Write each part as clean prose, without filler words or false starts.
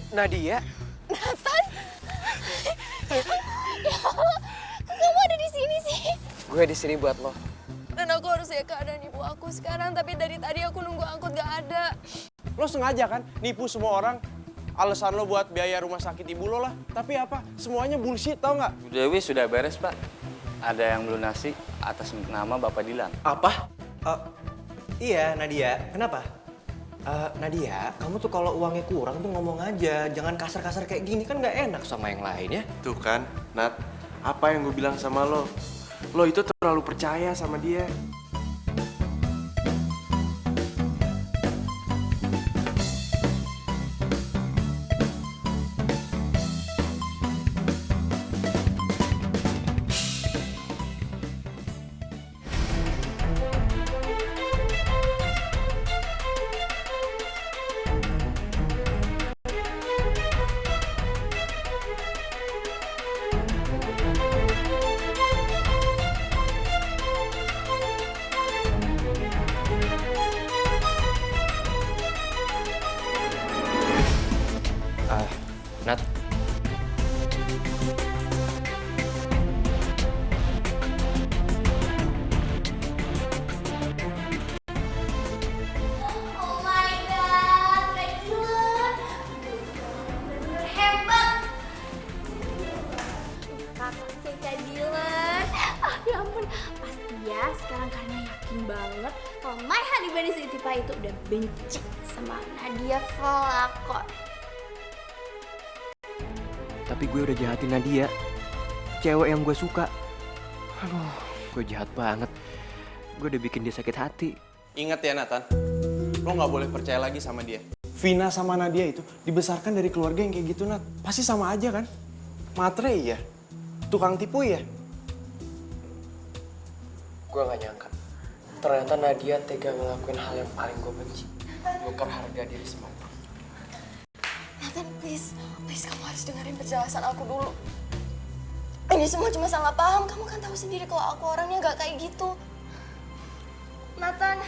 Nadia? Nathan? Ya Allah, kamu ada di sini sih? Gue di sini buat lo. Dan aku harus lihat keadaan ibu aku sekarang, tapi dari tadi aku nunggu angkot gak ada. Lo sengaja kan nipu semua orang. Alasan lo buat biaya rumah sakit ibu lo lah. Tapi apa? Semuanya bullshit, tau nggak? Bu Dewi sudah beres, Pak. Ada yang melunasi atas nama Bapak Dilan. Apa? Iya, Nadia. Kenapa? Nadia, kamu tuh kalau uangnya kurang tuh ngomong aja. Jangan kasar-kasar kayak gini, kan nggak enak sama yang lain ya. Tuh kan, Nat. Apa yang gue bilang sama lo? Lo itu terlalu percaya sama dia. Nat. Oh my god, Kak Dilan. Bener-bener hebat. Kakak Kak Dilan. Ya ampun, pasti ya sekarang karena yakin banget kalau My Honey Bunny Sweetie Pie itu udah benci sama Nadia Falakor. Tapi gue udah jahatin Nadia. Cewek yang gue suka. Aduh, gue jahat banget. Gue udah bikin dia sakit hati. Ingat ya, Nathan. Lo nggak boleh percaya lagi sama dia. Vina sama Nadia itu dibesarkan dari keluarga yang kayak gitu, Nat. Pasti sama aja kan? Matre ya? Tukang tipu ya? Gue gak nyangka. Ternyata Nadia tega ngelakuin hal yang paling gue benci. Nukar harga diri semua. Nathan, please kamu harus dengerin penjelasan aku dulu. Ini semua cuma salah paham. Kamu kan tahu sendiri kalau aku orangnya gak kayak gitu. Nathan.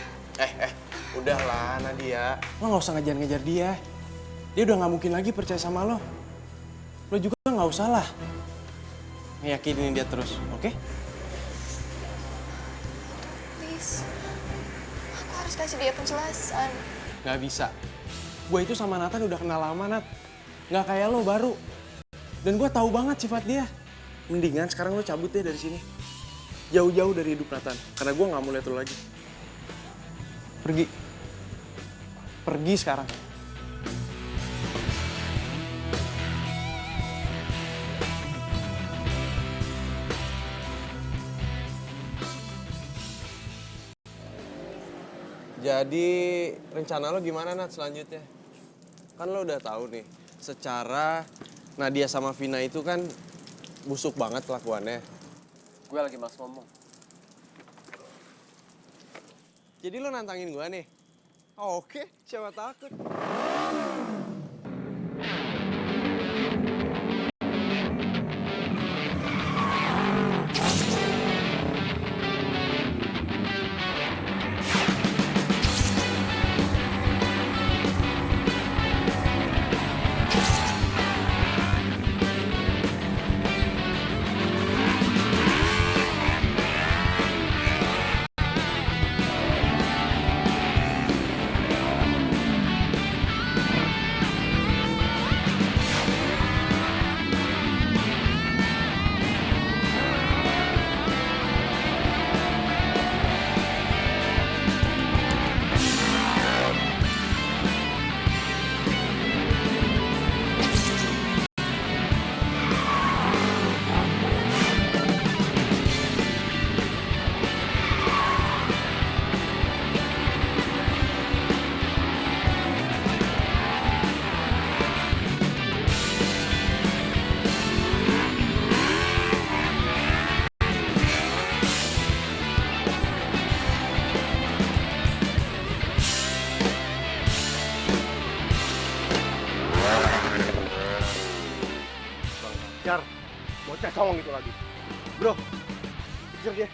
Udahlah Nadia. Lo nggak usah ngejar-ngejar dia. Dia udah nggak mungkin lagi percaya sama lo. Lo juga nggak usah lah ngeyakinin dia terus, oke? Please. Aku harus kasih dia penjelasan. Nggak bisa. Gue itu sama Nathan udah kenal lama, Nat. Nggak kayak lo baru. Dan gue tahu banget sifat dia. Mendingan sekarang lo cabut deh dari sini. Jauh-jauh dari hidup Nathan. Karena gue nggak mau lihat lo lagi. Pergi. Pergi sekarang. Jadi rencana lo gimana, Nat, selanjutnya? Kan lo udah tahu nih, secara Nadia sama Vina itu kan busuk banget kelakuannya. Gue lagi malas ngomong. Jadi lo nantangin gue nih? Oh, oke, siapa takut. Jar, bocah songong itu lagi. Bro, kejar dia.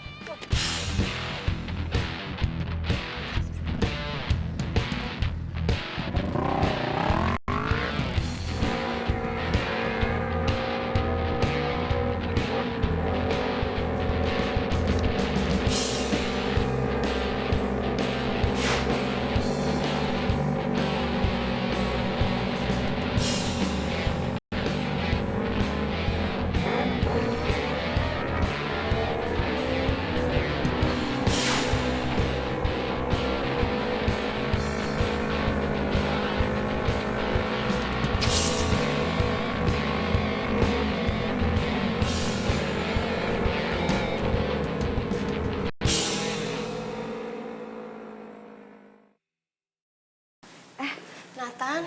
Nathan,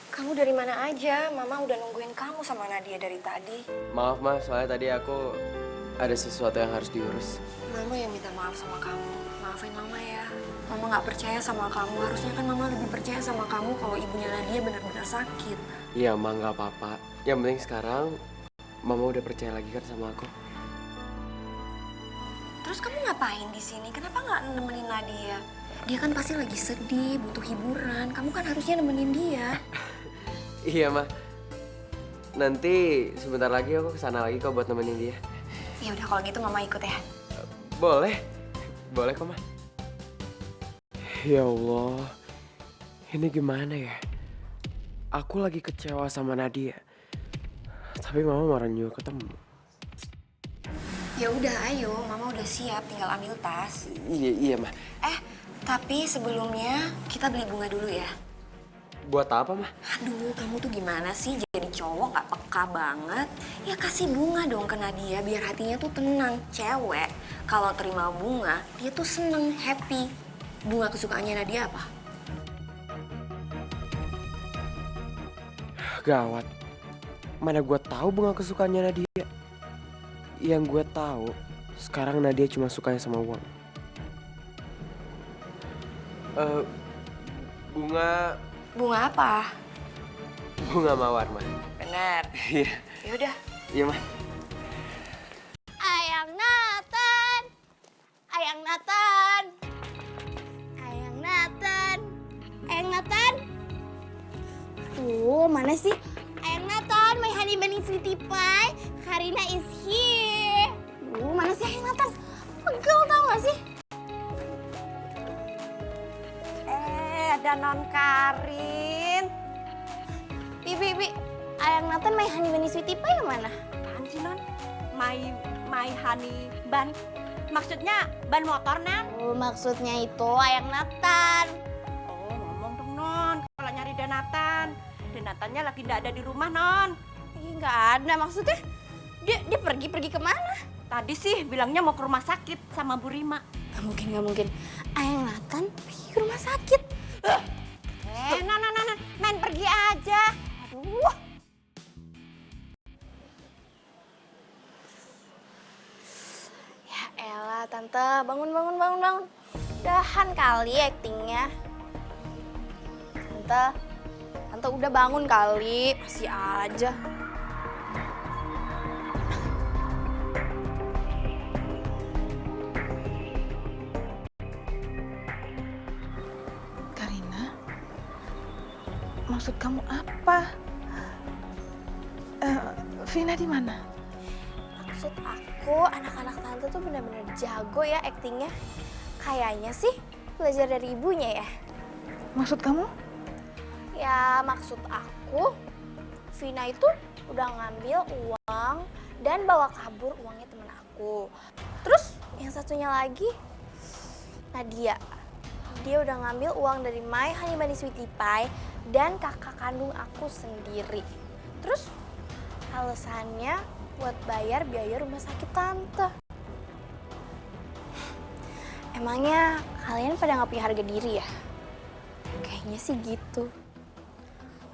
kamu dari mana aja? Mama udah nungguin kamu sama Nadia dari tadi. Maaf Ma, soalnya tadi aku ada sesuatu yang harus diurus. Mama yang minta maaf sama kamu. Maafin Mama ya. Mama nggak percaya sama kamu. Harusnya kan Mama lebih percaya sama kamu kalau ibunya Nadia benar-benar sakit. Iya Ma, nggak apa-apa. Yang penting sekarang Mama udah percaya lagi kan sama aku. Terus kamu ngapain di sini? Kenapa nggak nemenin Nadia? Dia kan pasti lagi sedih, butuh hiburan. Kamu kan harusnya nemenin dia. Iya Ma, nanti sebentar lagi aku kesana lagi kok buat nemenin dia. Ya udah kalau gitu Mama ikut ya. Boleh, boleh kok Ma. Ya Allah, ini gimana ya? Aku lagi kecewa sama Nadia, tapi Mama marah nyuruh ketemu. Ya udah, ayo. Mama udah siap, tinggal ambil tas. Iya Ma. Tapi sebelumnya kita beli bunga dulu ya. Buat apa Ma? Aduh, kamu tuh gimana sih jadi cowok gak peka banget? Ya kasih bunga dong ke Nadia biar hatinya tuh tenang. Cewek kalau terima bunga, dia tuh seneng, happy. Bunga kesukaannya Nadia apa? Gawat. Mana gue tahu bunga kesukaannya Nadia. Yang gue tahu sekarang Nadia cuma sukanya sama uang. Bunga Bunga apa? bunga mawar Ma. Bener. Iya. Yaudah. Iya Ma. Ayang Nathan. Ayang Nathan. Ayang Nathan. Ayang Nathan. Tuh, mana sih? Ayang Nathan, my honey bunny sweetie pie. Karina is here. Mana sih Ayang Nathan? Pegel tau gak sih? Ada non Karin. Bi. Ayang Nathan, my honey bunny sweetie pie yang mana? Apaan sih, Non? My honey ban. Maksudnya ban motor, Nan? Oh, maksudnya itu Ayang Nathan. Oh, ngomong dong, Non. Kalau nyari Denatan. Denatannya lagi nggak ada di rumah, Non. Ih, nggak ada. Maksudnya dia pergi kemana? Tadi sih bilangnya mau ke rumah sakit sama Bu Rima. Gak mungkin. Ayang Nathan pergi ke rumah sakit. Nan pergi aja. Aduh. Ya elah, Tante. Bangun. Udahan kali aktingnya. Tante udah bangun kali. Masih aja. Karina, maksud kamu apa? Vina di mana? Maksud aku, anak-anak Tante tuh benar-benar jago ya aktingnya. Kayaknya sih belajar dari ibunya ya. Maksud kamu? Ya maksud aku, Vina itu udah ngambil uang dan bawa kabur uangnya temen aku. Terus yang satunya lagi, Nadia. Dia udah ngambil uang dari My Honey Bunny Sweetie Pie dan kakak kandung aku sendiri. Terus alasannya buat bayar biaya rumah sakit Tante. Emangnya kalian pada nggak punya harga diri ya? Kayaknya sih gitu.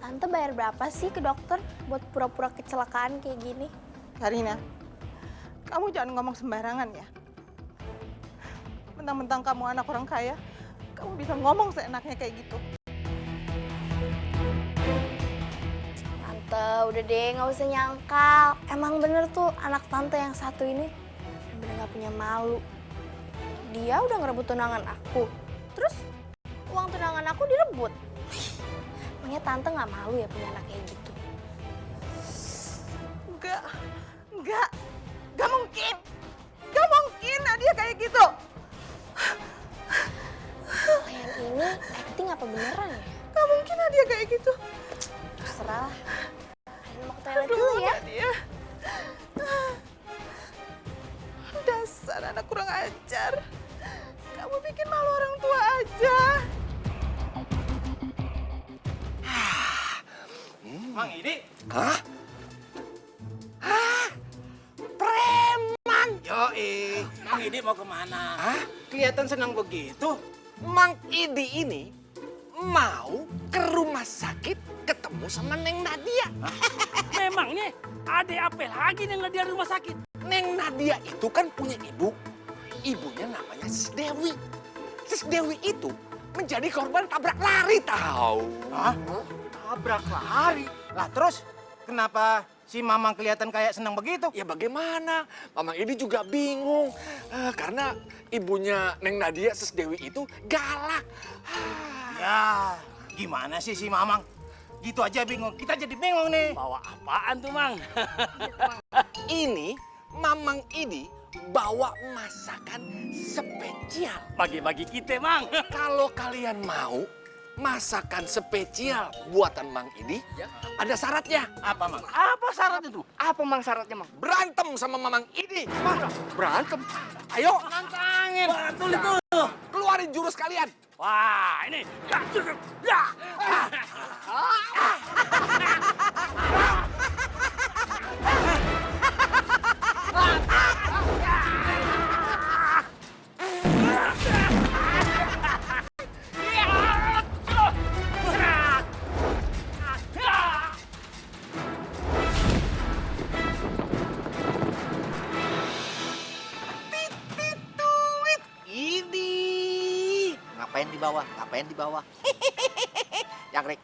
Tante bayar berapa sih ke dokter buat pura-pura kecelakaan kayak gini? Karina, kamu jangan ngomong sembarangan ya. Mentang-mentang kamu anak orang kaya, kamu bisa ngomong seenaknya kayak gitu. Tante, udah deh nggak usah nyangkal. Emang bener tuh anak tante yang satu ini bener nggak punya malu. Dia udah ngerebut tunangan aku. Terus uang tunangan aku direbut. Emangnya tante nggak malu ya punya anak kayak gitu? Enggak mungkin. Gak mungkin Nadia kayak gitu. Kalian ini acting apa beneran ya? Gak mungkin Nadia kayak gitu. Terserah lah. Kalian mau ke toilet dulu ya? Nadia. Dasar anak kurang ajar. Kamu bikin malu orang tua aja. Mang ini? Hah? Preman! Yoi, Mang Idi mau kemana? Hah? Kelihatan senang begitu. Mang Idi ini mau ke rumah sakit ketemu sama Neng Nadia. Memangnya ada apa lagi Neng Nadia di rumah sakit? Neng Nadia itu kan punya ibu. Ibunya namanya Sis Dewi. Sis Dewi itu menjadi korban tabrak lari tahu. Hah? Tabrak lari? Lah terus kenapa si Mamang kelihatan kayak senang begitu? Ya bagaimana? Mamang ini juga bingung. Karena ibunya Neng Nadia, Sis Dewi itu galak. Ya, gimana sih si Mamang? Gitu aja bingung. Kita jadi bingung nih. Bawa apaan tuh, Mang? Ini Mamang ini bawa masakan spesial. Bagi-bagi kita, Mang. Kalau kalian mau masakan spesial buatan Mang Idi, ada syaratnya. Apa, Mang? Apa syaratnya tuh? Apa Mang syaratnya, Mang? Berantem sama Mamang Idi. Berantem? Ayo. Nantangin. Betul itu. Keluarin jurus kalian. Wah, ini. Ya. Ini. Ngapain di bawah? Ngapain di bawah? Jangkrik.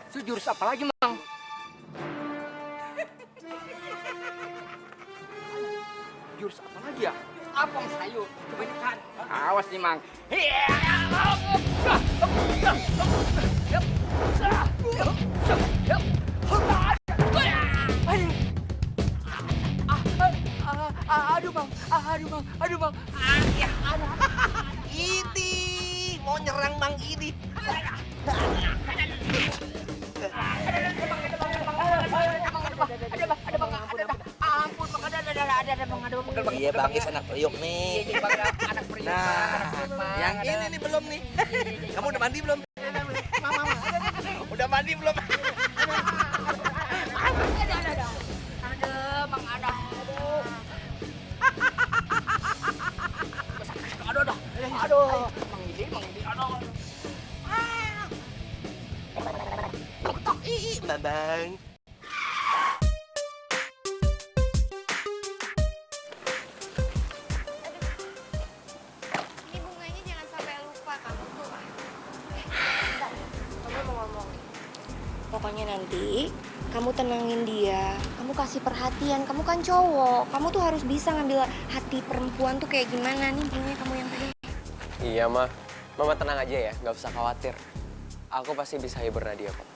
Itu jurus apa lagi, Mang? Jurus apa lagi ya? Apa sayur? Kebanyakan. Awas nih, Mang. Aduh, Bang. Idi mau nyerang Mang Idi. Iya Bang, Is anak periuk nih. Nah, yang ini nih belum nih. Kamu udah mandi belum? Udah mandi belum? Aduh. Mang Idi, aduh. Babang. Ini bunganya jangan sampai lupa kamu tuh. Bentar, kamu mau ngomong. Pokoknya nanti kamu tenangin dia, kamu kasih perhatian, kamu kan cowok. Kamu tuh harus bisa ngambil hati perempuan tuh kayak gimana nih bunganya kamu yang tadi. Iya, Ma. Mama tenang aja ya, nggak usah khawatir. Aku pasti bisa hibur Nadia kok.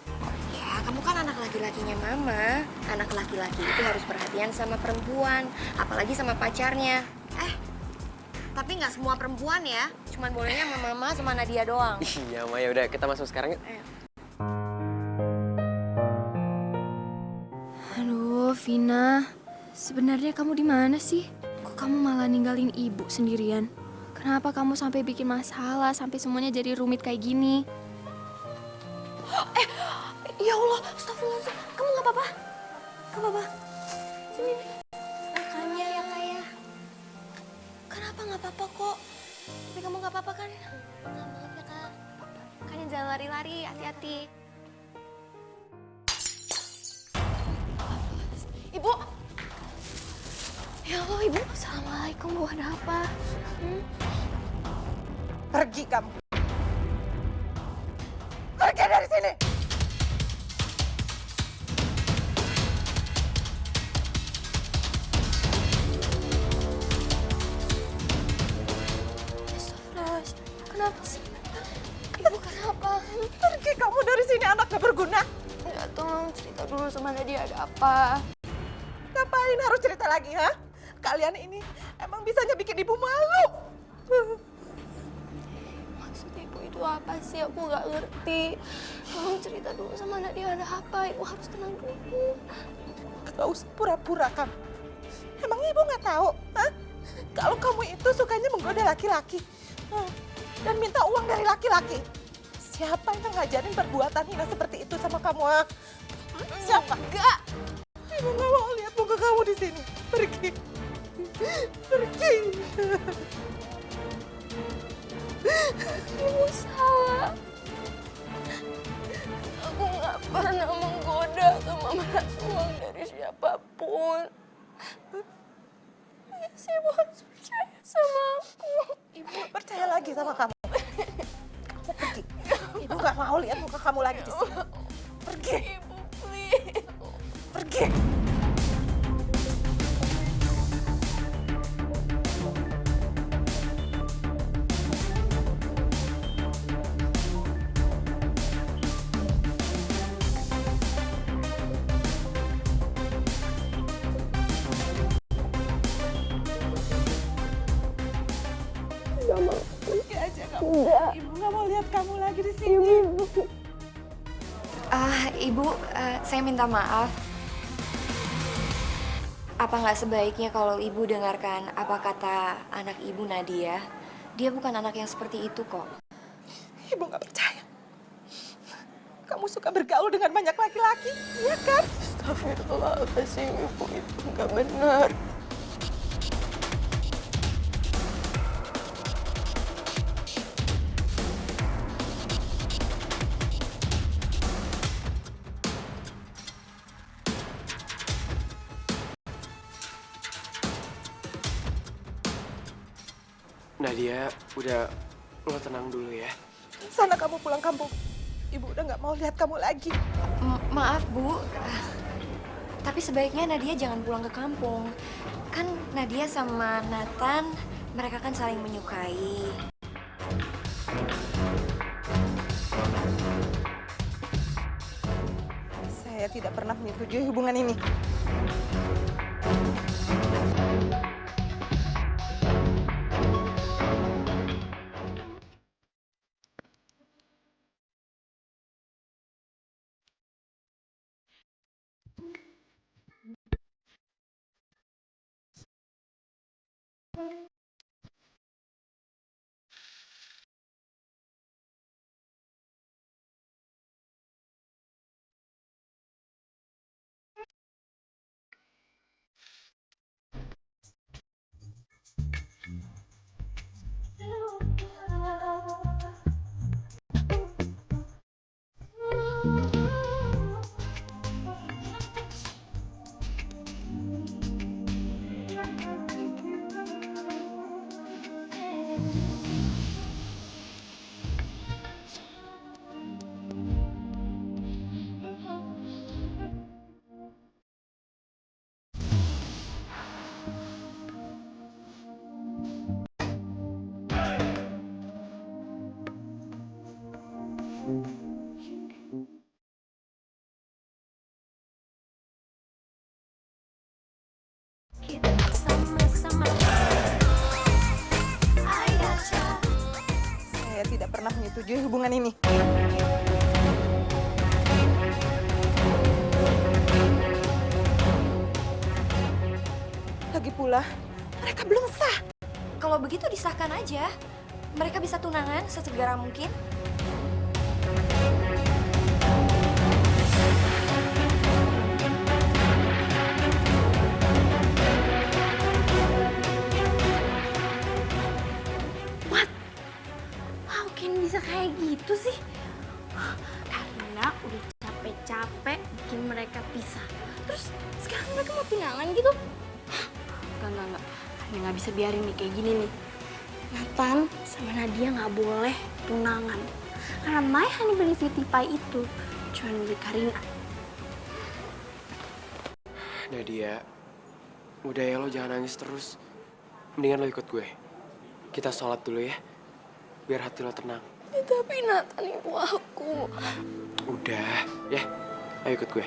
Ya, kamu kan anak laki-lakinya mama. Anak laki-laki itu harus perhatian sama perempuan, apalagi sama pacarnya. Tapi nggak semua perempuan ya, cuman bolehnya sama mama sama Nadia doang. Iya, Ma. Ya udah, kita masuk sekarang yuk. Ayo. Aduh, Vina. Sebenarnya kamu di mana sih? Kok kamu malah ninggalin ibu sendirian? Kenapa kamu sampai bikin masalah, sampai semuanya jadi rumit kayak gini? Ya Allah, astagfirullahaladzim. Kamu nggak apa-apa? Nggak apa-apa? Sini. Makanya ya kayak. Kenapa nggak apa-apa kok? Tapi kamu nggak apa-apa kan? Maaf ya kak. Makanya jangan lari-lari, hati-hati. Ibu. Ya Allah, Ibu. Assalamualaikum, Bu. Ada apa? Pergi kamu. Pergi dari sini. Astagfirullahaladzim. Kenapa sih? Ibu kenapa? Pergi kamu dari sini, anak gak berguna. Enggak, tolong cerita dulu sama Nadia ada apa. Ngapain harus cerita lagi, ha? Kalian ini emang bisanya bikin ibu malu. Maksud ibu itu apa sih? Aku nggak ngerti. Tolong cerita dulu sama Nadia ada apa. Ibu harus tenang dulu. Gak usah pura-pura kamu. Emang ibu nggak tahu, ha? Kalau kamu itu sukanya menggoda laki-laki dan minta uang dari laki-laki. Siapa yang ngajarin perbuatan hina seperti itu sama kamu, ha? Siapa? Enggak. Ibu nggak mau lihat muka kamu di sini. Pergi. Pergi. Ibu salah. Aku nggak pernah menggoda atau memeras uang dari siapapun. Please, Ibu harus percaya sama aku. Ibu percaya lagi sama kamu. Kamu pergi. Ibu nggak mau lihat muka kamu lagi di sini. Pergi. Ibu, please. Pergi. Pergi aja kamu. Ibu nggak mau lihat kamu lagi di sini. Ibu, saya minta maaf. Apa nggak sebaiknya kalau ibu dengarkan apa kata anak ibu Nadia? Dia bukan anak yang seperti itu kok. Ibu nggak percaya. Kamu suka bergaul dengan banyak laki-laki, iya kan? Astagfirullahaladzim, Ibu, itu nggak benar. Nadia, udah lo tenang dulu ya. Sana kamu pulang kampung. Ibu udah nggak mau lihat kamu lagi. Maaf, Bu. Tapi sebaiknya Nadia jangan pulang ke kampung. Kan Nadia sama Nathan, mereka kan saling menyukai. Saya tidak pernah menyetujui hubungan ini. Saya tidak pernah menyetujui hubungan ini. Lagi pula, mereka belum sah. Kalau begitu disahkan aja. Mereka bisa tunangan sesegera mungkin. Bisa kayak gitu sih? Karena udah capek-capek bikin mereka pisah. Terus sekarang mereka mau tunangan gitu? Enggak. Ini nggak bisa biarin nih kayak gini nih. Nathan sama Nadia nggak boleh tunangan. Karena My Honey Bunny Sweetie Pie itu cuma milik Karina. Nadia, udah ya lo jangan nangis terus. Mendingan lo ikut gue. Kita sholat dulu ya, biar hati lo tenang. Ya, tapi Nathan ibu aku. Udah, ya. Ayo ikut gue.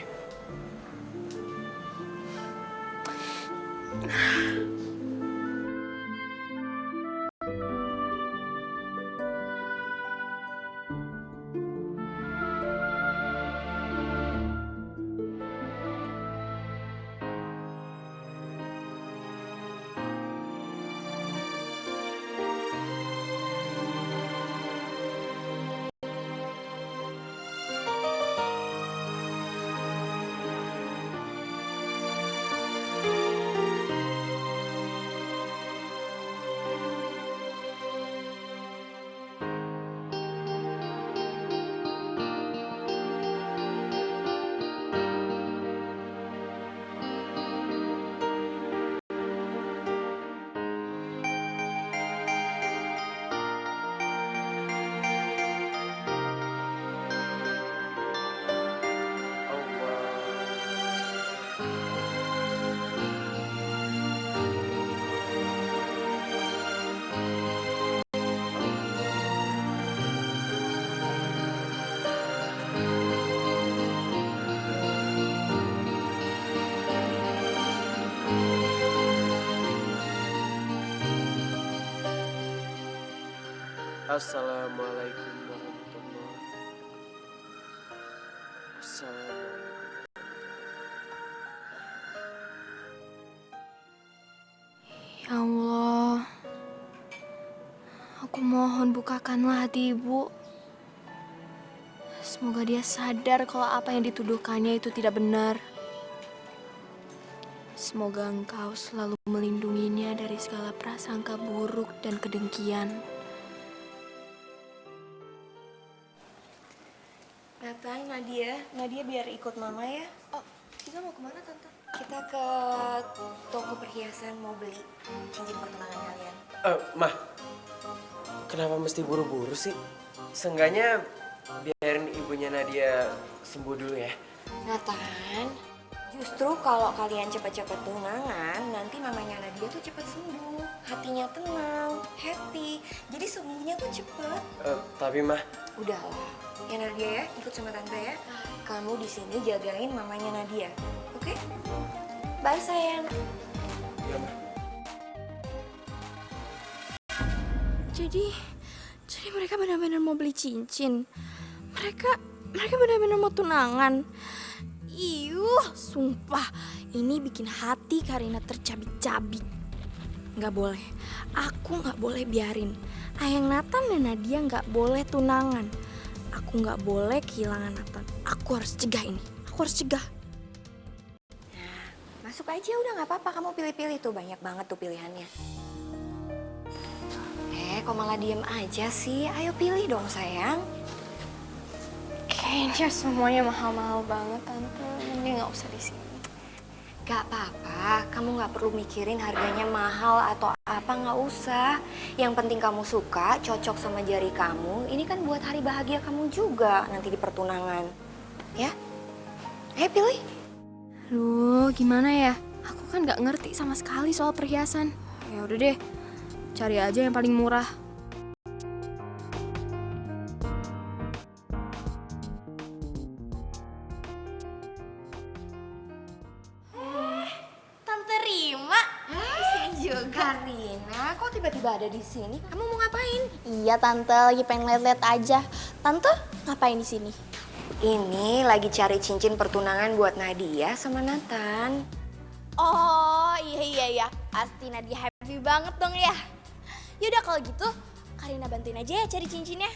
Assalamualaikum warahmatullahi wabarakatuh. Assalamualaikum. Ya Allah, aku mohon bukakanlah hati ibu. Semoga dia sadar kalau apa yang dituduhkannya itu tidak benar. Semoga engkau selalu melindunginya dari segala prasangka buruk dan kedengkian. Nathan, Nadia biar ikut mama ya. Oh, kita mau kemana tante? Kita ke toko perhiasan mau beli cincin pertunangan kalian. Mah, kenapa mesti buru-buru sih? Seenggaknya biarin ibunya Nadia sembuh dulu ya. Nathan, justru kalau kalian cepat-cepat tunangan, nanti mamanya Nadia tuh cepat sembuh. Hatinya tenang, happy. Jadi sembuhnya tuh cepet. Tapi mah, Udahlah, ya Nadia ya, ikut sama tante ya. Kamu di sini jagain mamanya Nadia, oke? Bye sayang. ya mah. Jadi mereka benar-benar mau beli cincin. Mereka benar-benar mau tunangan. Sumpah, ini bikin hati Karina tercabik-cabik. Nggak boleh, aku nggak boleh biarin. Ayang Nathan dan Nadia nggak boleh tunangan. Aku nggak boleh kehilangan Nathan. Aku harus cegah ini. Aku harus cegah. Masuk aja udah nggak apa-apa, kamu pilih-pilih tuh, banyak banget tuh pilihannya. Kok malah diem aja sih? Ayo pilih dong sayang. Kayaknya semuanya mahal-mahal banget tante. Mending nggak usah di sini. Gak apa-apa, kamu gak perlu mikirin harganya mahal atau apa, gak usah. Yang penting kamu suka, cocok sama jari kamu. Ini kan buat hari bahagia kamu juga nanti di pertunangan. Ya? Ayo pilih. Aduh, gimana ya? Aku kan nggak ngerti sama sekali soal perhiasan. Ya udah deh, cari aja yang paling murah. Tante Rima, di sini juga. Karina, kok tiba-tiba ada di sini? Kamu mau ngapain? Iya tante, lagi pengen liat-liat aja. Tante ngapain di sini? Ini lagi cari cincin pertunangan buat Nadia sama Nathan. Oh iya, pasti Nadia happy banget dong ya. Yaudah kalau gitu, Karina bantuin aja ya cari cincinnya.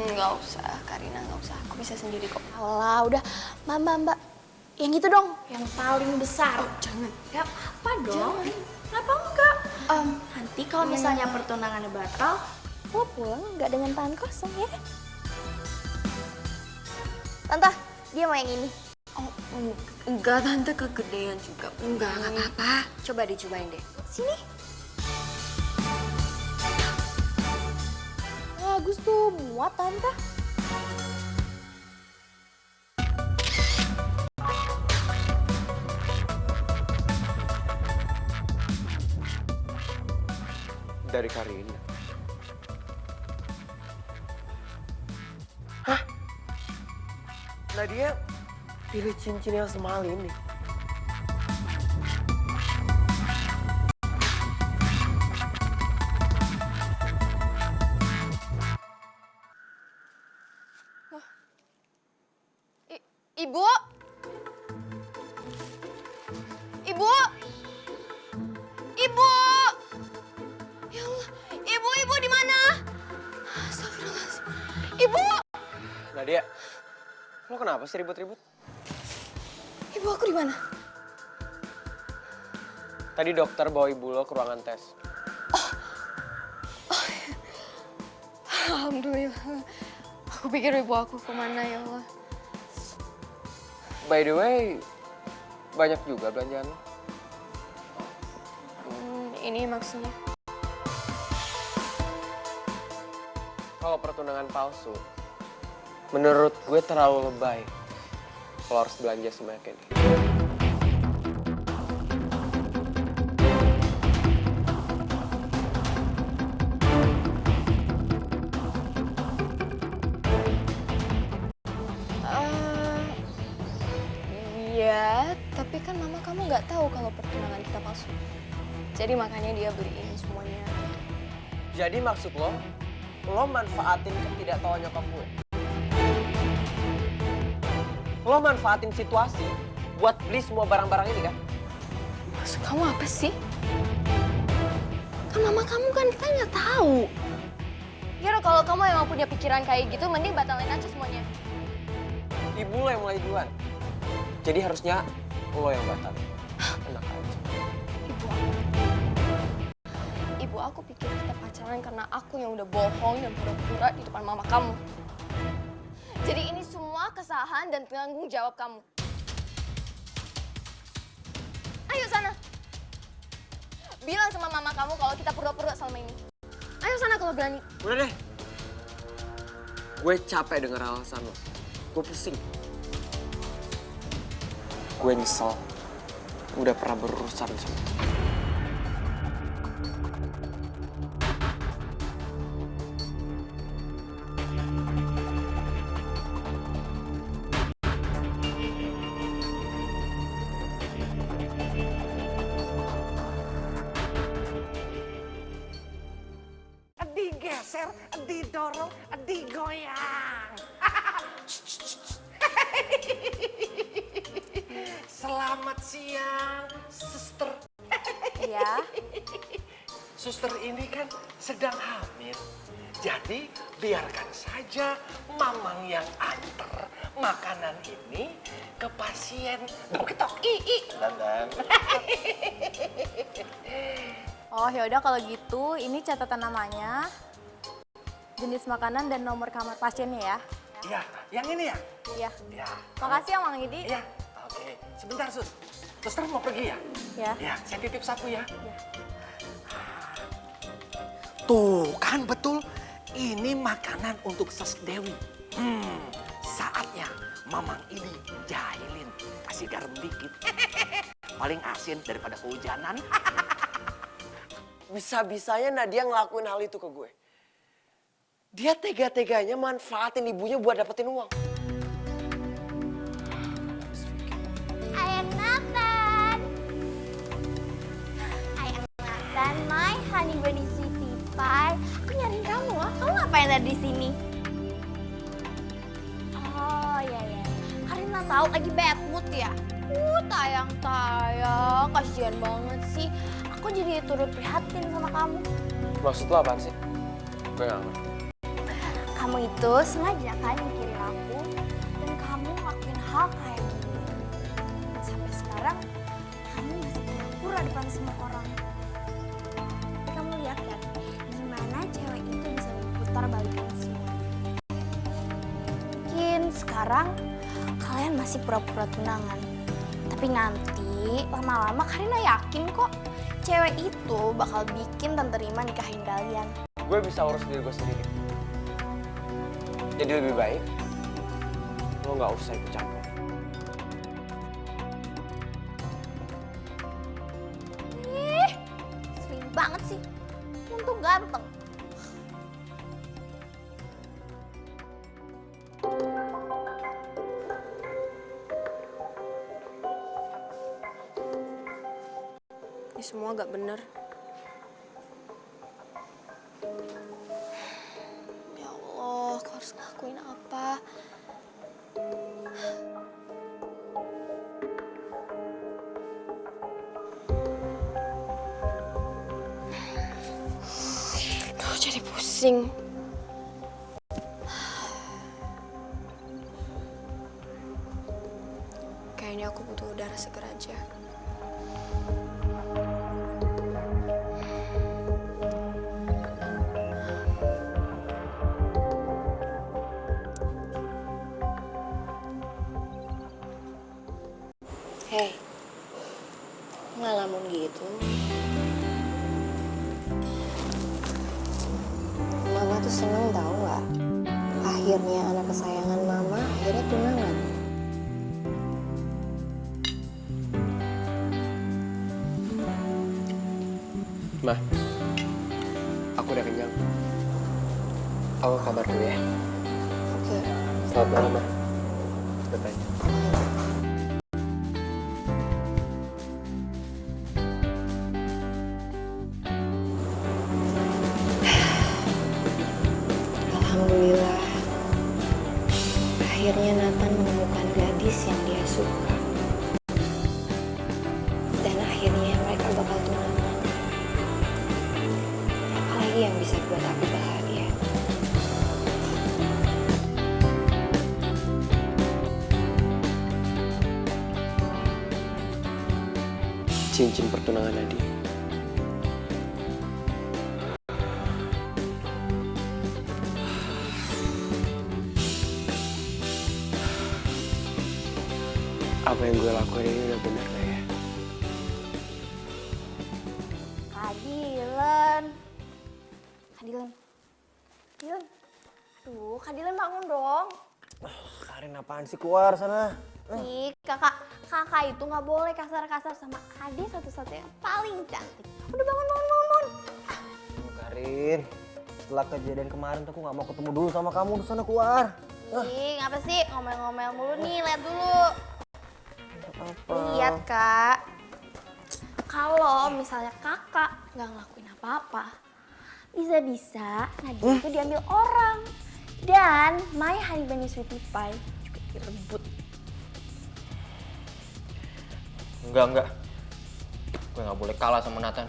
Nggak usah, Karina nggak usah. Aku bisa sendiri kok. Alah, udah Mbak. Yang itu dong, yang paling besar. Jangan. Gak apa-apa dong. Kenapa enggak? Nanti kalau misalnya pertunangannya batal, lo pulang nggak dengan tangan kosong ya kan? Tante, dia mau yang ini. Oh, enggak tante, kegedean juga. Enggak apa-apa. Coba dicobain deh. Sini. Bagus tuh, muat tante. Dari Karina. Hah? Nadia pilih cincin yang semahal ini. Ibu? Ibu? Ibu? Ya Allah, ibu di mana? Astagfirullahaladzim. Ibu? Nadia, lo kenapa sih ribut-ribut? Ibu aku di mana? Tadi dokter bawa ibu lo ke ruangan tes. Alhamdulillah. Aku pikir ibu aku kemana ya Allah. By the way, banyak juga belanjaan lo. Ini maksudnya. Kalau pertunangan palsu, menurut gue terlalu lebay kalau harus belanja sebanyak ini. Iya, tapi kan mama kamu nggak tahu kalau pertunangan kita palsu. Jadi makanya dia beliin semuanya. Jadi maksud lo, lo manfaatin ketidaktahuan nyokap gue. Lo manfaatin situasi buat beli semua barang-barang ini kan? Maksud kamu apa sih? Kan mama kamu kan nggak tahu. Kira kalau kamu emang punya pikiran kayak gitu, mending batalin aja semuanya. Ibu lo yang mulai duluan. Jadi harusnya lo yang batalin. Enak aja. Ibu aku pikir kita pacaran karena aku yang udah bohong dan pura-pura di depan mama kamu. Jadi ini semua kesalahan dan tanggung jawab kamu. Ayo sana. Bilang sama mama kamu kalau kita pura-pura selama ini. Ayo sana kalau berani. Udah deh. Gue capek denger alasan lo. Gue pusing. Gue nyesel. Udah pernah berurusan sama lo. Digeser, didorong, digoyang. Selamat siang, suster. Iya. Suster ini kan sedang hamil. Jadi biarkan saja mamang yang antar makanan ini ke pasien. Dong ketok dan. Oh yaudah kalau gitu ini catatan namanya, jenis makanan dan nomor kamar pasiennya ya. Iya, yang ini ya? Iya. Ya. Makasih ya Mang Idi. Iya. Oke, sebentar sus. Suster mau pergi ya? Ya. Ya, saya titip sapu ya. Tuh kan betul, ini makanan untuk Ses Dewi. Saatnya Mamang ini jahilin, kasih garam dikit. Paling asin daripada kehujanan. Bisa-bisanya Nadia ngelakuin hal itu ke gue. Dia tega-teganya manfaatin ibunya buat dapetin uang. Ayang Nathan. Ayang Nathan, my honey bunny sweetie pie. Aku nyariin kamu ah. Kamu ngapain ada di sini? Oh iya ya. Karina tahu lagi bad mood ya. Tayang-tayang, kasihan banget sih. Aku jadi turut prihatin sama kamu. Maksud lo apaan sih? Gue gak ngerti. Kamu itu sengaja kan mikirin aku dan kamu ngelakuin hal kayak gini. Sampai sekarang kamu masih pura-pura depan semua orang. Tapi kamu lihat kan gimana cewek itu bisa memutar balikan semua. Mungkin sekarang kalian masih pura-pura tunangan. Tapi nanti lama-lama Karina yakin kok cewek itu bakal bikin Tante Rima nikahin kalian. Gue bisa urus diri gue sendiri. Jadi lebih baik lo gak usah ikut campur. Ih, sering banget sih. Untung ganteng. Ini semua gak bener. Ya Allah, aku harus ngelakuin apa? Duh, jadi pusing. Kayaknya aku butuh udara segar aja. Hei, ngalamun gitu. Mama tuh seneng tau gak? Akhirnya anak kesayangan Mama akhirnya tunangan. Ma, aku udah kenyang. Aku ke kamar dulu ya. Oke. Selamat malam, Ma. Bye-bye. cincin pertunangan Nadia. Apa yang gue lakuin ini udah bener gak ya? Kak Dilan. Aduh, Kak Dilan bangun dong. Karin apaan sih, keluar sana. Ih, kakak itu nggak boleh kasar-kasar sama adik satu-satunya yang paling cantik. Udah bangun. Karin, setelah kejadian kemarin tuh aku nggak mau ketemu dulu sama kamu, di sana keluar. Ih, ngapa sih ngomel-ngomel mulu nih, lihat dulu. Lihat Kak, kalau misalnya kakak nggak ngelakuin apa-apa, bisa-bisa Nadia itu diambil orang. Dan My Honey Bunny Sweetie Pie juga direbut. Enggak. Gue nggak boleh kalah sama Nathan.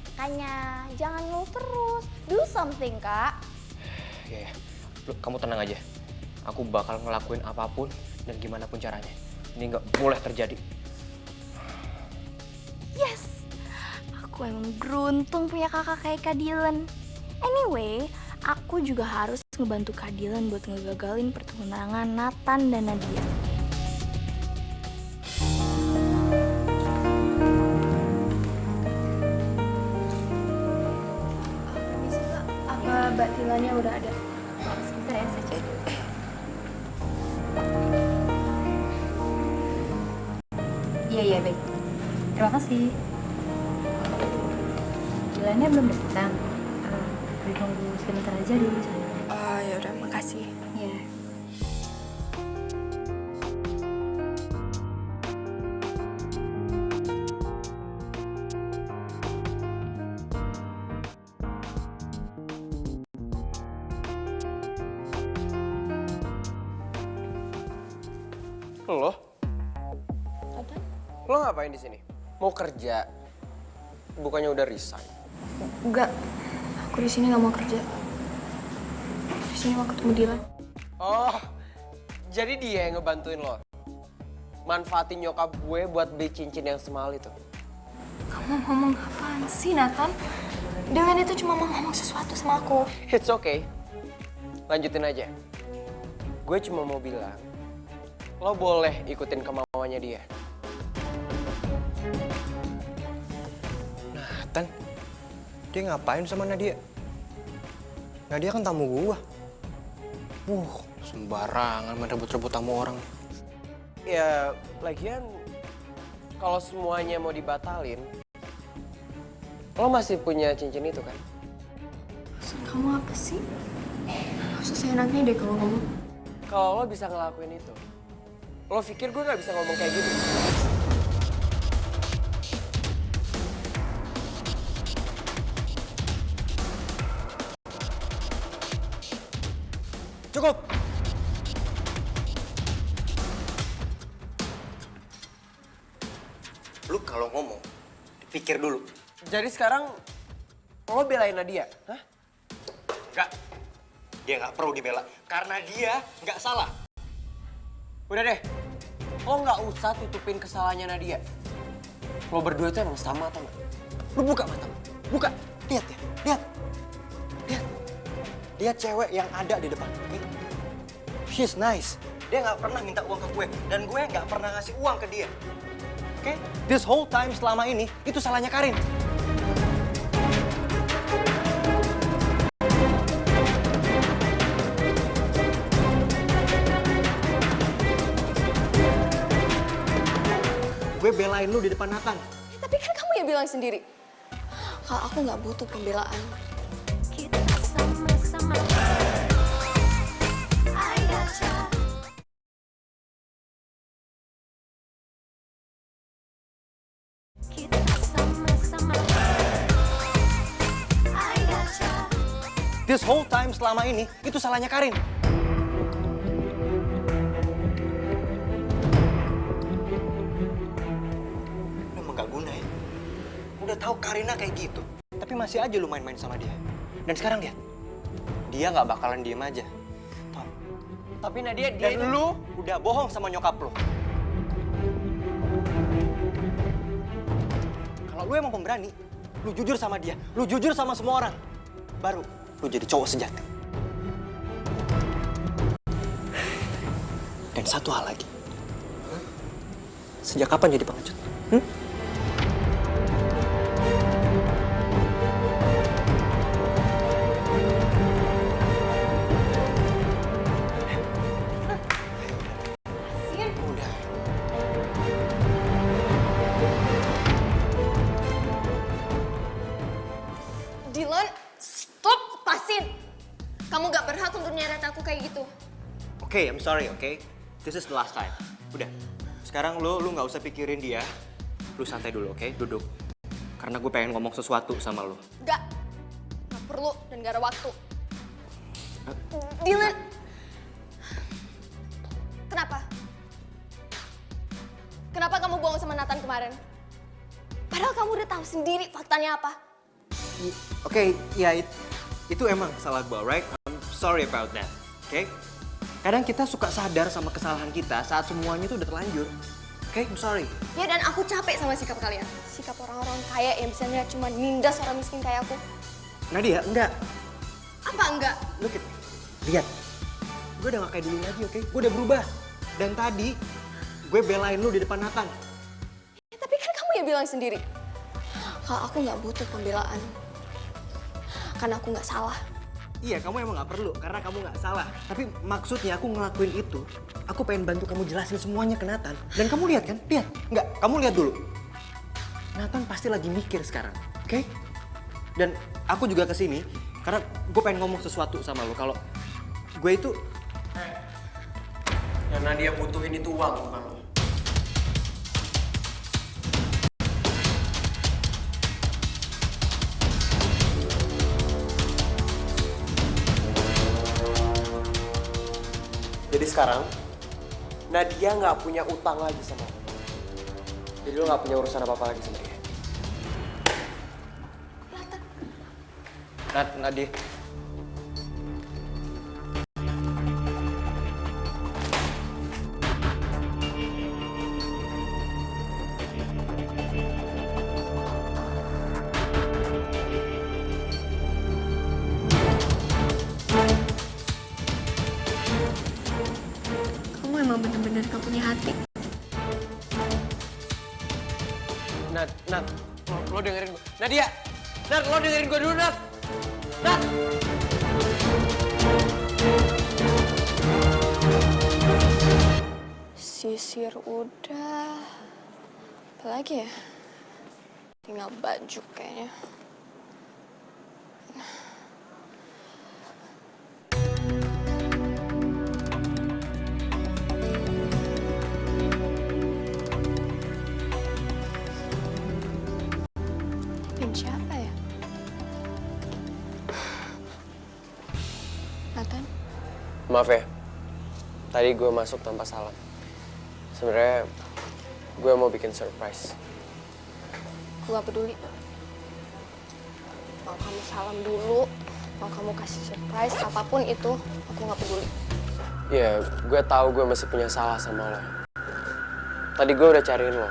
Makanya jangan ngeluh terus, do something Kak. Ya, kamu tenang aja. Aku bakal ngelakuin apapun dan gimana pun caranya. Ini nggak boleh terjadi. Yes, aku emang beruntung punya kakak kayak Kak Dilan. Anyway, aku juga harus ngebantu Kak Dilan buat ngegagalin pertunangan Nathan dan Nadia. Apa Mbak Tilanya udah ada? Sebentar ya, saya cek. Iya, baik. Terima kasih. Jalannya belum datang. Tunggu sebentar aja dulu sana. Oh, ya udah, makasih. Iya. Lo? Lo ngapain di sini? Mau kerja? Bukannya udah resign? Enggak, aku di sini nggak mau kerja. Di sini mau ketemu Dilan. Oh, jadi dia yang ngebantuin lo? Manfaatin nyokap gue buat beli cincin yang semahal itu? Kamu ngomong apaan sih, Nathan? Dilan itu cuma mau ngomong sesuatu sama aku. It's okay. Lanjutin aja. Gue cuma mau bilang, lo boleh ikutin kemauannya dia. Nathan, dia ngapain sama Nadia? Nadia kan tamu gua. Sembarangan main rebut-rebut tamu orang. Ya, lagian kalau semuanya mau dibatalin, lo masih punya cincin itu kan? Maksud kamu apa sih? Maksud seenaknya deh kalau ngomong. Kalau lo bisa ngelakuin itu, lo pikir gue gak bisa ngomong kayak gitu? Cukup! Lu kalau ngomong, pikir dulu. Jadi sekarang lo belain Nadia, hah? Enggak. Dia nggak perlu dibela. Karena dia nggak salah. Udah deh, lo nggak usah tutupin kesalahannya Nadia. Lo berdua itu emang sama atau nggak? Lu buka mata lu. Buka. Lihat ya. Lihat. Lihat. Lihat cewek yang ada di depan. Okay? She's nice. Dia nggak pernah minta uang ke gue. Dan gue nggak pernah ngasih uang ke dia. Oke? This whole time selama ini, itu salahnya Karin. Gue belain lu di depan Nathan. Tapi kan kamu yang bilang sendiri. Kalau aku nggak butuh pembelaan. Kita sama-sama. I gotcha. Kita sama-sama. I gotcha. This whole time selama ini, itu salahnya Karin. Emang gak guna ya? Udah tahu Karina kayak gitu, tapi masih aja lu main-main sama dia. Dan sekarang lihat, dia nggak bakalan diem aja. Tom. Tapi Nadia, Dan lu udah bohong sama nyokap lu. Kalau lu emang pemberani, lu jujur sama dia, lu jujur sama semua orang. Baru lu jadi cowok sejati. Dan satu hal lagi. Sejak kapan jadi pengecut? Udah. Dylan, stop, lepasin. Kamu gak berhak untuk nyeret aku kayak gitu. Oke, I'm sorry, oke? This is the last time. Udah. Sekarang lu nggak usah pikirin dia. Lu santai dulu, oke? Duduk. Karena gue pengen ngomong sesuatu sama lu. Gak perlu dan gak ada waktu. Dylan, kenapa? Kenapa kamu bohong sama Nathan kemarin? Padahal kamu udah tahu sendiri faktanya apa. Oke, ya itu emang salah gue, right? I'm sorry about that, oke? Kadang kita suka sadar sama kesalahan kita saat semuanya itu udah terlanjur. Oke, I'm sorry. Ya dan aku capek sama sikap kalian. Sikap orang-orang kaya yang bisa ngeliat cuma nindas orang miskin kayak aku. Nadia, enggak. Apa enggak? Look at me. Lihat. Gue udah gak kayak dulu lagi, oke? Gue udah berubah. Dan tadi, gue belain lu di depan Nathan. Ya, tapi kan kamu yang bilang sendiri. Kalau aku nggak butuh pembelaan. Karena aku nggak salah. Iya, kamu emang gak perlu, karena kamu gak salah. Tapi maksudnya aku ngelakuin itu, aku pengen bantu kamu jelasin semuanya ke Nathan. Dan kamu lihat kan? Lihat. Enggak, kamu lihat dulu. Nathan pasti lagi mikir sekarang, oke? Dan aku juga kesini, karena gue pengen ngomong sesuatu sama lo. Kalau gue itu... Yang Nadia butuhin itu uang, bukan lo. Jadi sekarang, Nadia nggak punya utang lagi sama lo. Jadi lo nggak punya urusan apa-apa lagi sama dia. Nadia. Kamu emang bener-bener gak punya hati. Nat, lo dengerin gue. Nadia! Nat, lo dengerin gue dulu, Nat! Nat! Sisir udah. Apa lagi ya? Tinggal baju kayaknya. Pin siapa ya? Nathan? Maaf ya, tadi gue masuk tanpa salam. Sebenarnya gue mau bikin surprise. Gue gak peduli. Mau kamu salam dulu, mau kamu kasih surprise, apapun itu, aku gak peduli. Ya, gue tahu gue masih punya salah sama lo. Tadi gue udah cariin lo,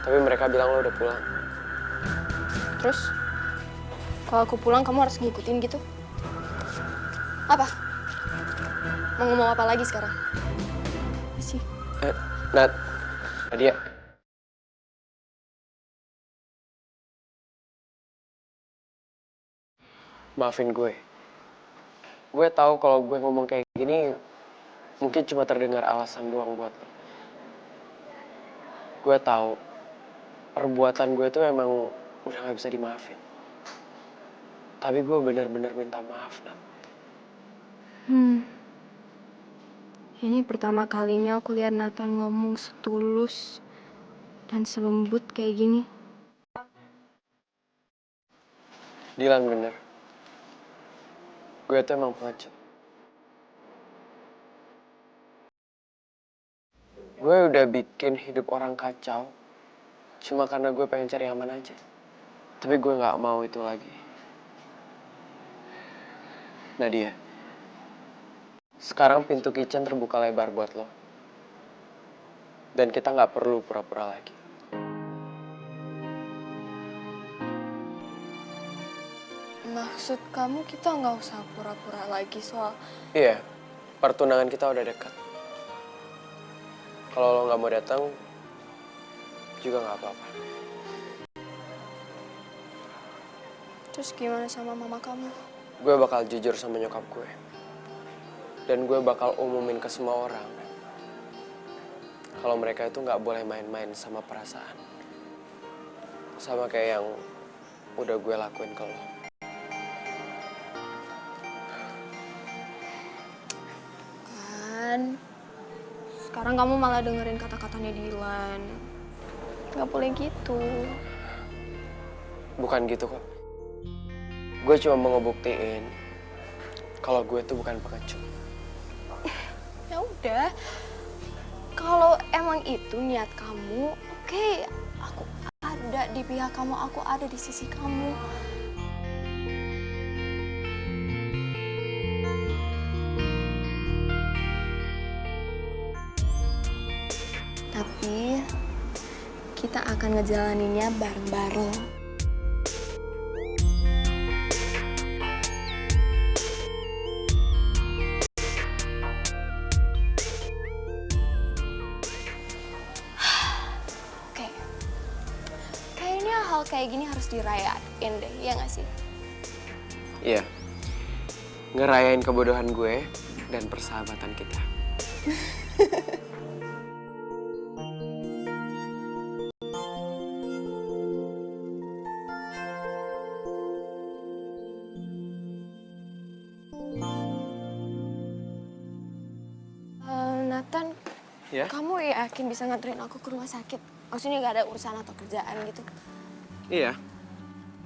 tapi mereka bilang lo udah pulang. Terus, kalau aku pulang kamu harus ngikutin gitu? Apa? Mau ngomong apa lagi sekarang? Masih. Nat, Nadia. Maafin gue. Gue tahu kalau gue ngomong kayak gini, mungkin cuma terdengar alasan doang buat lo. Gue tahu, perbuatan gue tuh emang udah gak bisa dimaafin. Tapi gue benar-benar minta maaf, Nat. Ini pertama kalinya aku lihat Nathan ngomong setulus dan selembut kayak gini. Dilan bener. Gue tuh emang pengecut. Gue udah bikin hidup orang kacau cuma karena gue pengen cari aman aja. Tapi gue gak mau itu lagi. Nadia, sekarang pintu kitchen terbuka lebar buat lo. Dan kita gak perlu pura-pura lagi. Maksud kamu kita nggak usah pura-pura lagi soal... Iya, pertunangan kita udah dekat. Kalau lo nggak mau datang, juga nggak apa-apa. Terus gimana sama mama kamu? Gue bakal jujur sama nyokap gue. Dan gue bakal umumin ke semua orang kalau mereka itu nggak boleh main-main sama perasaan. Sama kayak yang udah gue lakuin ke lo. Kan, sekarang kamu malah dengerin kata-katanya Dilan. Nggak boleh gitu. Bukan gitu kok. Gue cuma mau ngebuktiin kalau gue tuh bukan pengecut. Ya udah, kalau emang itu niat kamu, oke, aku ada di pihak kamu, aku ada di sisi kamu. Tapi kita akan ngejalaninnya bareng-bareng. Oke. Kayaknya hal kayak gini harus dirayain deh, ya nggak sih? Iya. Ngerayain kebodohan gue dan persahabatan kita. Nathan, Ya? kamu yakin bisa nganterin aku ke rumah sakit? Maksudnya nggak ada urusan atau kerjaan gitu? Iya.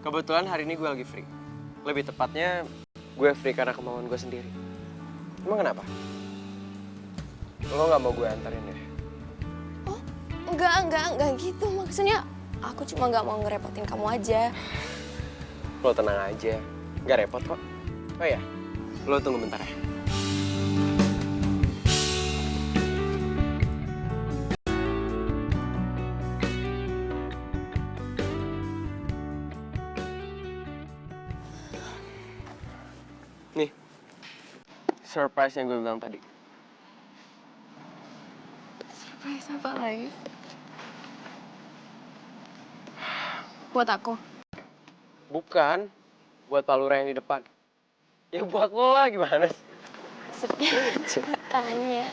Kebetulan hari ini gue lagi free. Lebih tepatnya, gue free karena kemauan gue sendiri. Emang kenapa? Lo nggak mau gue anterin ya? Oh, enggak gitu. Maksudnya aku cuma nggak mau ngerepotin kamu aja. Lo tenang aja. Nggak repot kok. Oh iya, lo tunggu bentar ya. Nih, surprise yang gue bilang tadi. Surprise apa lagi? Buat aku? Bukan, buat Pak Lurah yang di depan. Ya buat lo lah, gimana sih? Maksudnya tanya.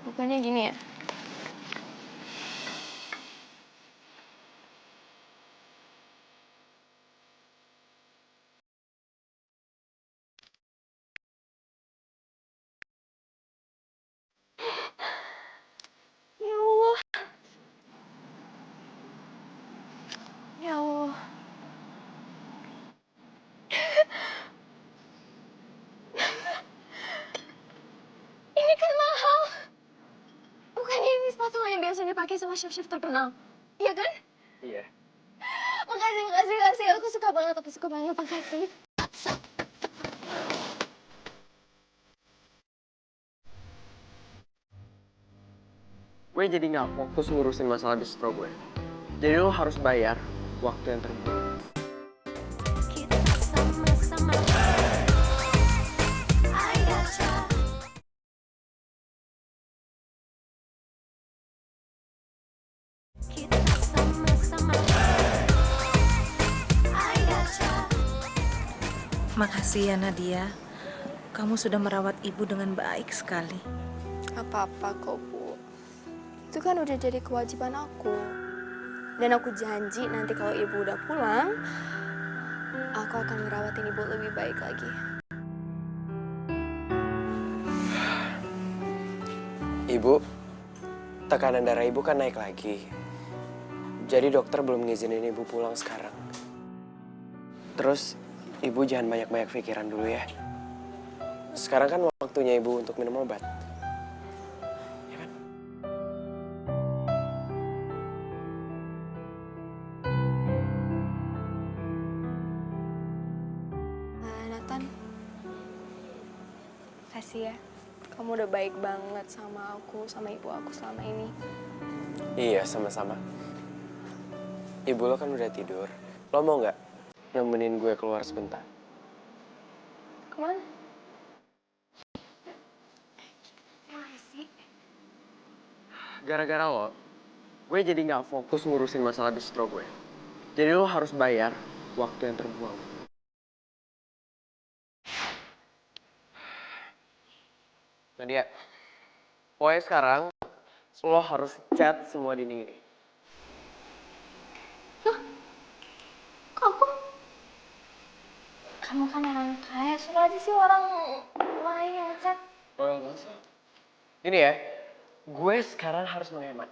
Bukannya gini ya? Ya Allah. Ya Allah. Ini kan mahal. Bukannya ini sepatu yang biasa dipakai sama chef-chef terkenal. Iya kan? Iya. Makasih. Aku suka banget, makasih. Gue jadi nggak fokus ngurusin masalah distro gue. Jadi lo harus bayar waktu yang terbuang. Makasih ya Nadia, kamu sudah merawat ibu dengan baik sekali. Apa-apa kok, Bu. Itu kan udah jadi kewajiban aku. Dan aku janji nanti kalau ibu udah pulang, aku akan ngerawatin ibu lebih baik lagi. Ibu, tekanan darah ibu kan naik lagi. Jadi dokter belum ngizinin ibu pulang sekarang. Terus, ibu jangan banyak-banyak pikiran dulu ya. Sekarang kan waktunya ibu untuk minum obat. Ya kan? Nathan, kasih ya. Kamu udah baik banget sama aku, sama ibu aku selama ini. Iya, sama-sama. Ibu lo kan udah tidur. Lo mau nggak nemenin gue keluar sebentar. Kemana? Gara-gara lo, gue jadi nggak fokus ngurusin masalah distro gue. Jadi lo harus bayar waktu yang terbuang. Nadia, pokoknya sekarang lo harus chat semua dinding ini. Kamu kan orang kaya, suruh aja sih orang lain yang chat. Oh, nggak usah. Gini ya, gue sekarang harus menghemat.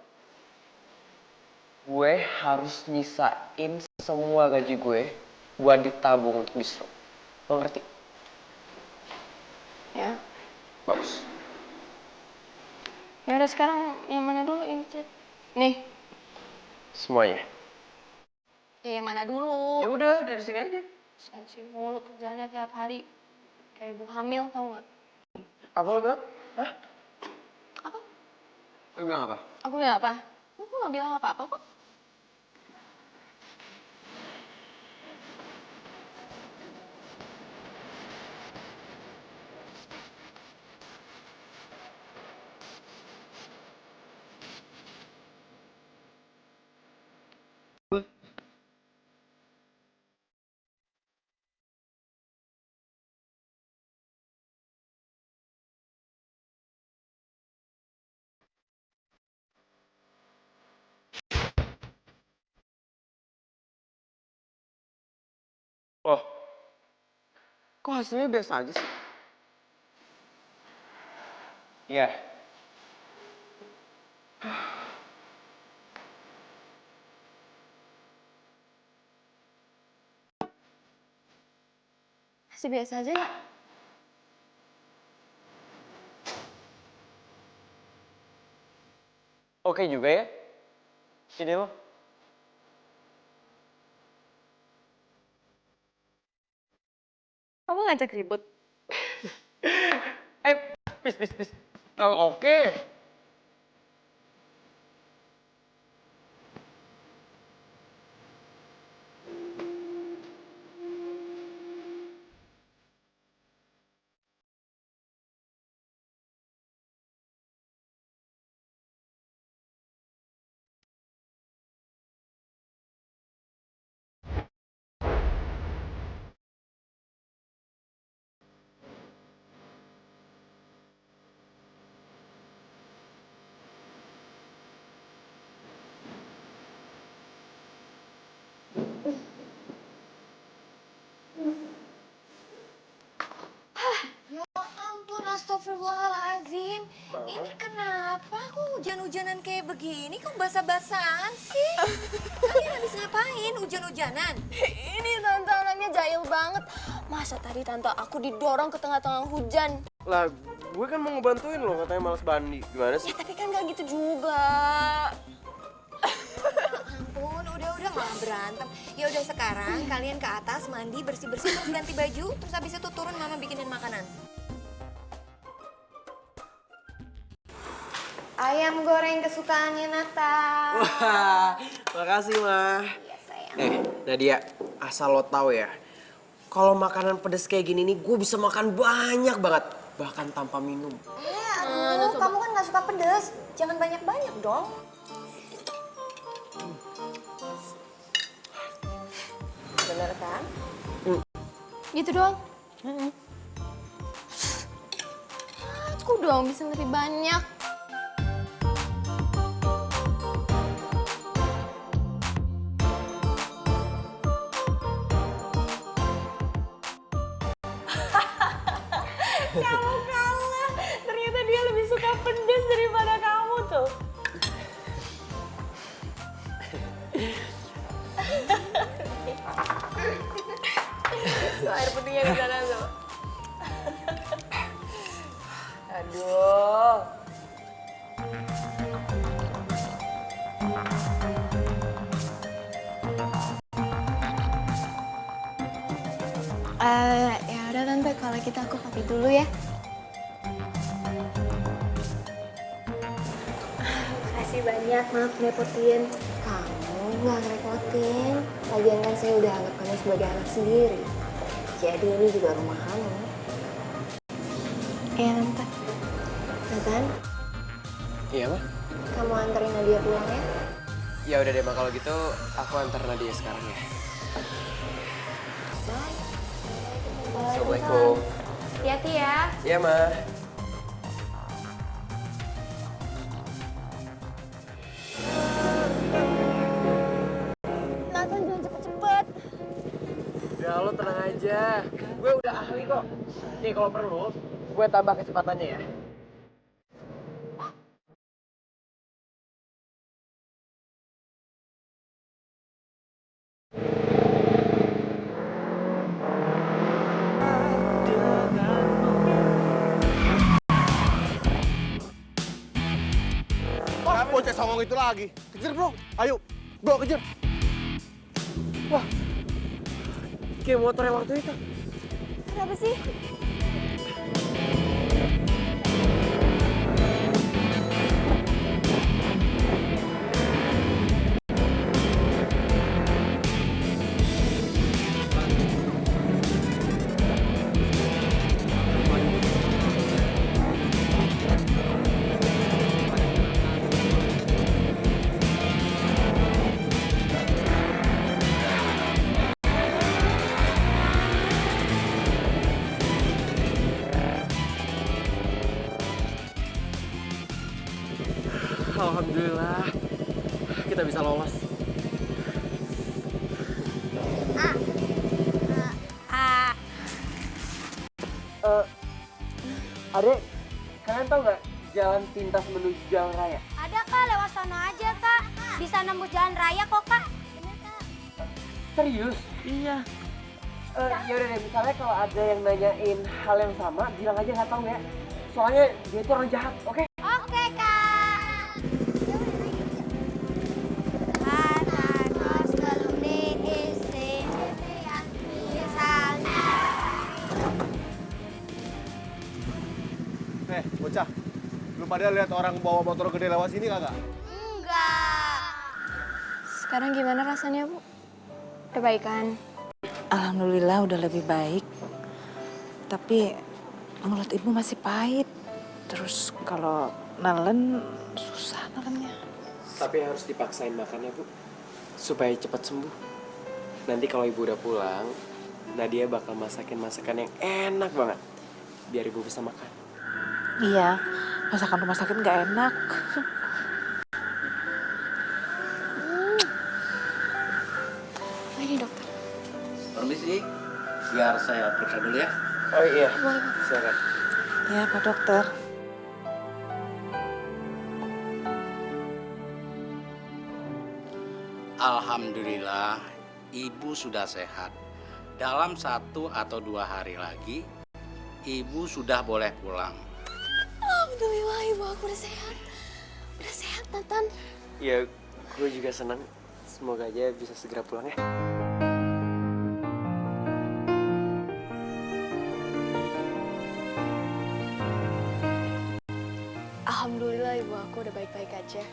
Gue harus nyisain semua gaji gue buat ditabung untuk distro. Lo ngerti? Ya. Bagus. Ya udah sekarang yang mana dulu ini chat? Nih. Semuanya. Ya yang mana dulu? Ya udah dari sini aja. Sensi mulu kerjanya tiap hari. Kayak ibu hamil tau gak? Apa lo bilang? Hah? Apa? Lo bilang apa? Aku bilang apa? Aku gak bilang apa-apa kok. Oh, kok hasilnya biasa aja sih? Iya. Masih biasa aja ya? Oke juga ya? Ide lo? Kamu ngajak ribut? Please. Oh, oke. Ya ampun, astagfirullahaladzim. Ini kenapa kok hujan-hujanan kayak begini? Kok basah-basahan sih? Kalian habis ngapain hujan-hujanan? Ini tante orangnya jahil banget. Masa tadi tante aku didorong ke tengah-tengah hujan? Lah, gue kan mau ngebantuin lo, katanya males mandi. Gimana sih? Ya tapi kan gak gitu juga. Ampun, udah malah berantem. Ya udah sekarang kalian ke atas mandi bersih-bersih terus ganti baju, terus habis itu turun mama bikinin makanan. Ayam goreng kesukaannya Natal. Wah, makasih mah. Iya sayang. Nadia, asal lo tahu ya, kalau makanan pedas kayak gini nih, gue bisa makan banyak banget, bahkan tanpa minum. Aduh, kamu kan gak suka pedas. Jangan banyak-banyak dong. Bener kan? Gitu doang? Aku dong bisa lebih banyak. Kamu kalah. Ternyata dia lebih suka pedas daripada kamu tuh. Tuh air putihnya di sana tuh. Aduh. Ya udah tante, kalau gitu aku pamit dulu ya. Makasih banyak, maaf ngerepotin. Kamu gak ngerepotin. Lagian kan saya udah anggap kamu sebagai anak sendiri. Jadi ini juga rumah kamu. Iya, Tante. Nathan, Iya, Ma? kamu anterin Nadia pulang ya? Ya udah deh, Ma. Kalau gitu aku antar Nadia sekarang ya. Bye. Assalamualaikum. Hati-hati ya. Iya, Ma. Nathan jangan cepet-cepet. Ya lo tenang aja. Gue udah ahli kok. Nih kalau perlu, gue tambah kecepatannya ya. Wah, bocah songong itu lagi. Kejar bro, ayo. Bro, kejar. Wah, kayak motor yang waktu itu. Kenapa sih? Alhamdulillah, kita bisa lolos. Adek, kalian tau nggak jalan pintas menuju jalan raya? Ada kak, lewat sana aja kak. Bisa nembus jalan raya kok kak. Serius? Iya. Ya udah deh, misalnya kalau ada yang nanyain hal yang sama, bilang aja nggak tahu ya. Soalnya dia itu orang jahat, oke? Oke kak. Kos belum diisi. Misalnya. Bocah. Lu pada lihat orang bawa motor gede lewat sini kagak? Enggak. Sekarang gimana rasanya, Bu? Udah baikan? Alhamdulillah udah lebih baik. Tapi mulut ibu masih pahit. Terus kalau nelen susah nelennya. Tapi harus dipaksain makannya, Bu. Supaya cepat sembuh. Nanti kalau ibu udah pulang, Nadia bakal masakin masakan yang enak banget. Biar ibu bisa makan. Iya, masakan rumah sakit nggak enak. Oh, ini dokter. Permisi, biar saya periksa dulu ya. Oh iya, Boleh, Pak. silakan. Ya, Pak Dokter. Alhamdulillah, ibu sudah sehat. Dalam 1 atau 2 hari lagi, ibu sudah boleh pulang. Alhamdulillah, ibu aku udah sehat. Udah sehat, Nathan. Ya, gue juga senang. Semoga aja bisa segera pulang ya. Alhamdulillah, ibu aku udah baik-baik aja.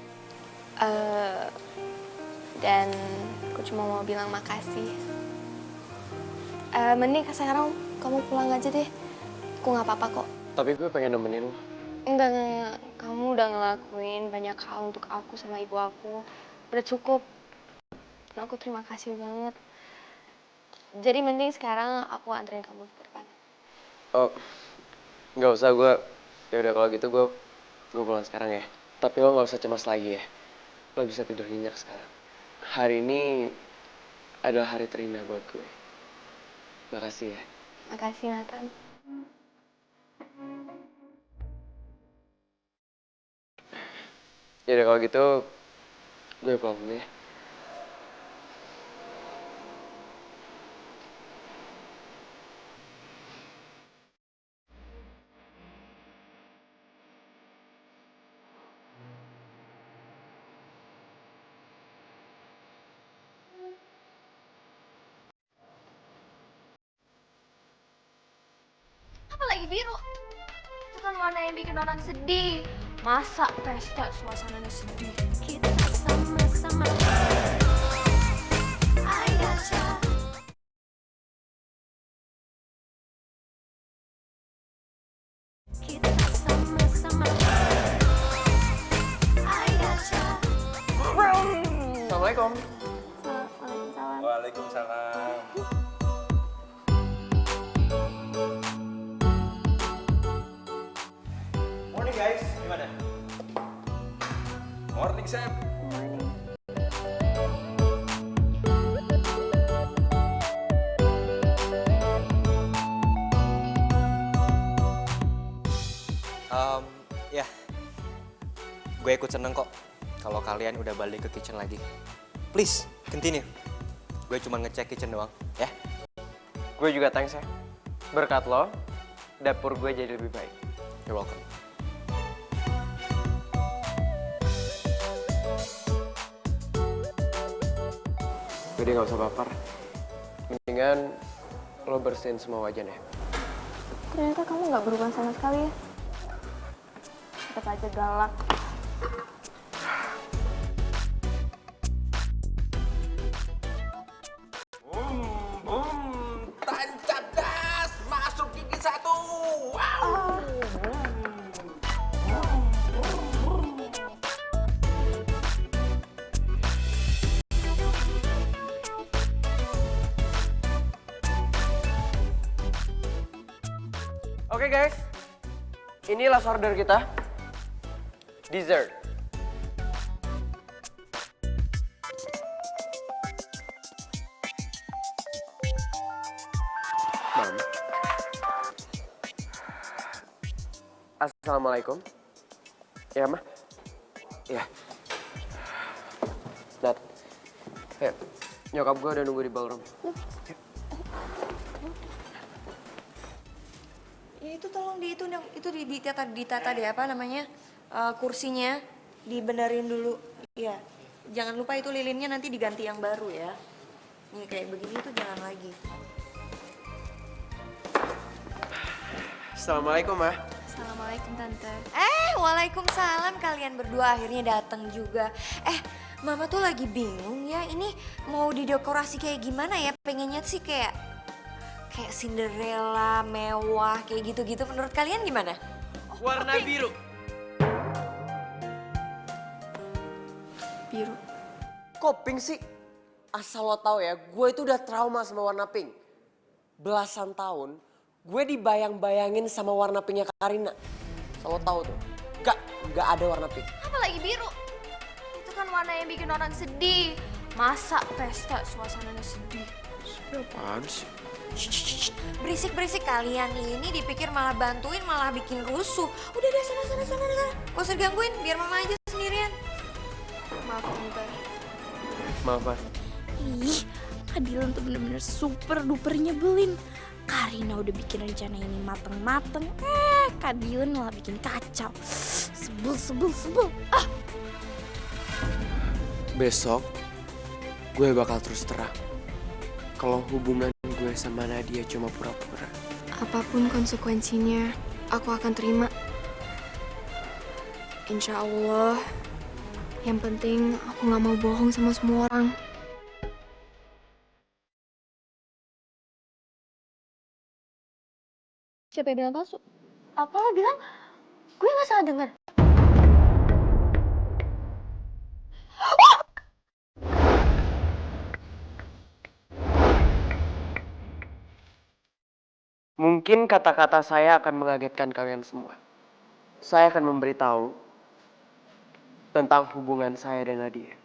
Dan aku cuma mau bilang makasih. Mending sekarang kamu pulang aja deh. Aku nggak apa-apa kok. Tapi gue pengen nemenin lo. Enggak. Kamu udah ngelakuin banyak hal untuk aku sama ibu aku. Udah cukup. Dan aku terima kasih banget. Jadi mending sekarang aku anterin kamu ke depan. Oh, nggak usah. Ya udah kalau gitu gue pulang sekarang ya. Tapi lo nggak usah cemas lagi ya. Lo bisa tidur nyenyak sekarang. Hari ini adalah hari terindah buat gue. Makasih ya. Makasih, Nathan. Ya udah kalau gitu gue pulang dulu ya. Apa lagi biru? Itu kan warna yang bikin orang sedih. Masa pesta suasananya sedih? Kita sama-sama. I got Assalamualaikum. Waalaikumsalam. Waalaikumsalam. Morning guys, gimana? Morning, Sam. Ya, gue ikut seneng kok kalau kalian udah balik ke kitchen lagi. Please, continue. Gue cuma ngecek kitchen doang, ya. Gue juga thanks ya. Berkat lo, dapur gue jadi lebih baik. You're welcome. Jadi gak usah baper. Mendingan lo bersihin semua wajannya. Ternyata kamu nggak berubah sama sekali ya. Tetap aja galak. Tancap gas, masuk gigi satu. Wow. Oke guys, ini last order kita. Dessert. Mam. Assalamualaikum. Ya, Ma? Ya. Nat. Ya, nyokap gue udah nunggu di ballroom. Ya itu tolong ditata deh apa namanya kursinya dibenerin dulu. Iya. Jangan lupa itu lilinnya nanti diganti yang baru ya. Ini kayak begini tuh jangan lagi. Assalamualaikum, Ma. Assalamualaikum Tante. Waalaikumsalam, kalian berdua akhirnya datang juga. Mama tuh lagi bingung ya, ini mau didekorasi kayak gimana ya? Pengennya sih kayak Cinderella, mewah, kayak gitu-gitu. Menurut kalian gimana? Warna biru. Biru. Kok pink sih? Asal lo tau ya, gue itu udah trauma sama warna pink. Belasan tahun, gue dibayang-bayangin sama warna pinknya Karina. Asal lo tau tuh, gak ada warna pink. Apalagi biru. Itu kan warna yang bikin orang sedih. Masa pesta suasananya sedih? Apaan sih? Berisik-berisik kalian ini dipikir malah bantuin, malah bikin rusuh. Udah deh, sana. Gak usah digangguin, biar mama aja sendirian. Maaf Tante. Maaf, Mas. Ih, Adilan tuh bener-bener super duper nyebelin. Karina udah bikin rencana ini mateng-mateng. Kak Dilan malah bikin kacau. Sebel. Besok, gue bakal terus terang. Kalau hubungan gue sama Nadia cuma pura-pura. Apapun konsekuensinya, aku akan terima. Insya Allah. Yang penting aku gak mau bohong sama semua orang. Siapa yang bilang palsu? Apa lo bilang? Gue gak salah dengar. Mungkin kata-kata saya akan mengagetkan kalian semua. Saya akan memberitahu tentang hubungan saya dan Nadia.